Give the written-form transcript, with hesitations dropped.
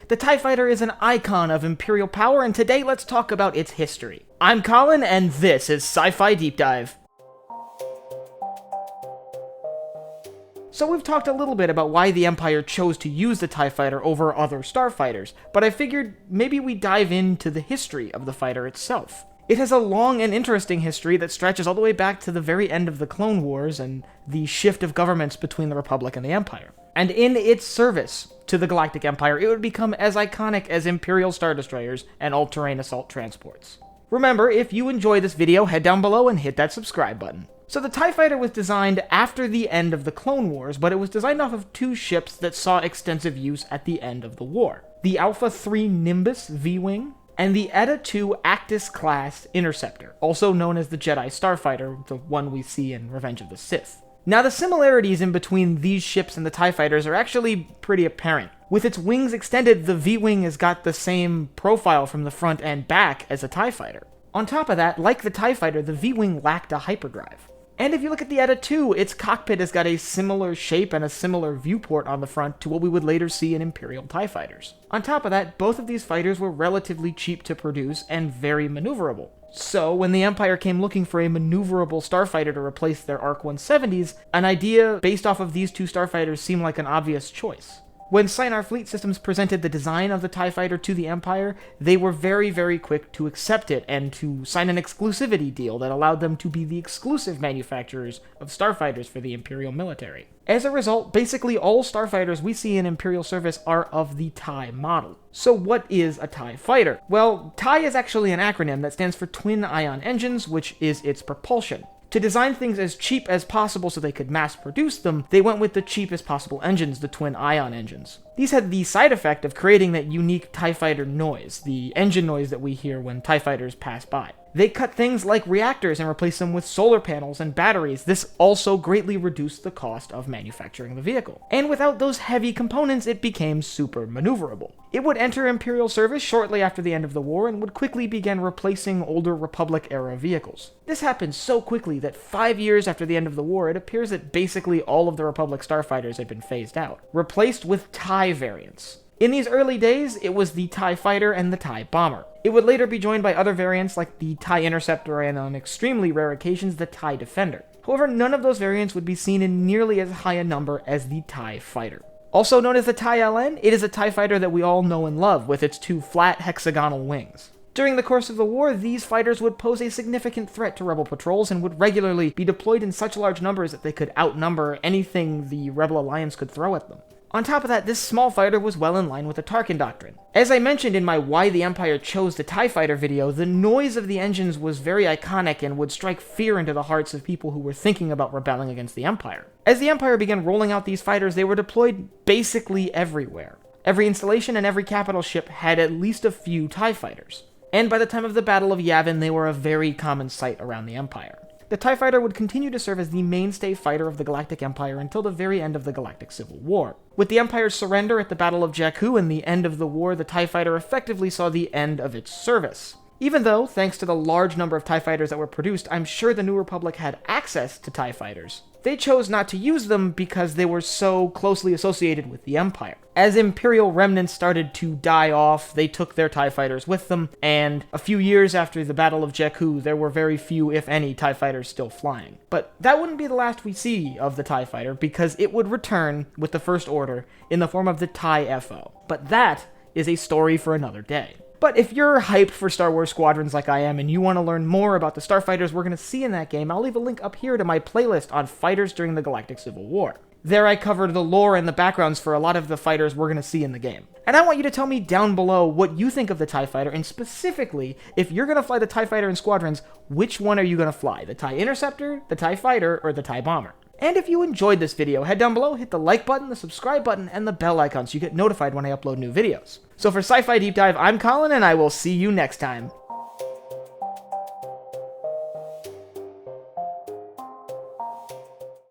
The TIE Fighter is an icon of Imperial power, and today let's talk about its history. I'm Colin, and this is Sci-Fi Deep Dive. So we've talked a little bit about why the Empire chose to use the TIE Fighter over other starfighters, but I figured maybe we dive into the history of the fighter itself. It has a long and interesting history that stretches all the way back to the very end of the Clone Wars and the shift of governments between the Republic and the Empire. And in its service to the Galactic Empire, it would become as iconic as Imperial Star Destroyers and all-terrain assault transports. Remember, if you enjoy this video, head down below and hit that subscribe button. So the TIE Fighter was designed after the end of the Clone Wars, but it was designed off of two ships that saw extensive use at the end of the war. The Alpha 3 Nimbus V-Wing, and the Eta 2 Actis-class Interceptor, also known as the Jedi Starfighter, the one we see in Revenge of the Sith. Now, the similarities in between these ships and the TIE Fighters are actually pretty apparent. With its wings extended, the V-Wing has got the same profile from the front and back as a TIE Fighter. On top of that, like the TIE Fighter, the V-Wing lacked a hyperdrive. And if you look at the Eta 2, its cockpit has got a similar shape and a similar viewport on the front to what we would later see in Imperial TIE Fighters. On top of that, both of these fighters were relatively cheap to produce and very maneuverable. So, when the Empire came looking for a maneuverable starfighter to replace their ARC 170s, an idea based off of these two starfighters seemed like an obvious choice. When Sinar Fleet Systems presented the design of the TIE Fighter to the Empire, they were very quick to accept it and to sign an exclusivity deal that allowed them to be the exclusive manufacturers of starfighters for the Imperial military. As a result, basically all starfighters we see in Imperial service are of the TIE model. So what is a TIE Fighter? Well, TIE is actually an acronym that stands for Twin Ion Engines, which is its propulsion. To design things as cheap as possible so they could mass produce them, they went with the cheapest possible engines, the twin ion engines. These had the side effect of creating that unique TIE Fighter noise, the engine noise that we hear when TIE Fighters pass by. They cut things like reactors and replaced them with solar panels and batteries. This also greatly reduced the cost of manufacturing the vehicle. And without those heavy components, it became super maneuverable. It would enter Imperial service shortly after the end of the war and would quickly begin replacing older Republic-era vehicles. This happened so quickly that 5 years after the end of the war, it appears that basically all of the Republic starfighters had been phased out, replaced with TIE variants. In these early days, it was the TIE Fighter and the TIE Bomber. It would later be joined by other variants like the TIE Interceptor and, on extremely rare occasions, the TIE Defender. However, none of those variants would be seen in nearly as high a number as the TIE Fighter. Also known as the TIE LN, it is a TIE Fighter that we all know and love, with its two flat hexagonal wings. During the course of the war, these fighters would pose a significant threat to Rebel patrols and would regularly be deployed in such large numbers that they could outnumber anything the Rebel Alliance could throw at them. On top of that, this small fighter was well in line with the Tarkin Doctrine. As I mentioned in my Why the Empire Chose the TIE Fighter video, the noise of the engines was very iconic and would strike fear into the hearts of people who were thinking about rebelling against the Empire. As the Empire began rolling out these fighters, they were deployed basically everywhere. Every installation and every capital ship had at least a few TIE Fighters. And by the time of the Battle of Yavin, they were a very common sight around the Empire. The TIE Fighter would continue to serve as the mainstay fighter of the Galactic Empire until the very end of the Galactic Civil War. With the Empire's surrender at the Battle of Jakku and the end of the war, the TIE Fighter effectively saw the end of its service. Even though, thanks to the large number of TIE Fighters that were produced, I'm sure the New Republic had access to TIE Fighters, they chose not to use them because they were so closely associated with the Empire. As Imperial remnants started to die off, they took their TIE Fighters with them, and a few years after the Battle of Jakku, there were very few, if any, TIE Fighters still flying. But that wouldn't be the last we see of the TIE Fighter, because it would return with the First Order in the form of the TIE FO. But that is a story for another day. But if you're hyped for Star Wars Squadrons like I am and you want to learn more about the starfighters we're going to see in that game, I'll leave a link up here to my playlist on fighters during the Galactic Civil War. There I covered the lore and the backgrounds for a lot of the fighters we're going to see in the game. And I want you to tell me down below what you think of the TIE Fighter, and specifically, if you're going to fly the TIE Fighter in Squadrons, which one are you going to fly? The TIE Interceptor, the TIE Fighter, or the TIE Bomber? And if you enjoyed this video, head down below, hit the like button, the subscribe button, and the bell icon so you get notified when I upload new videos. So for Sci-Fi Deep Dive, I'm Colin, and I will see you next time.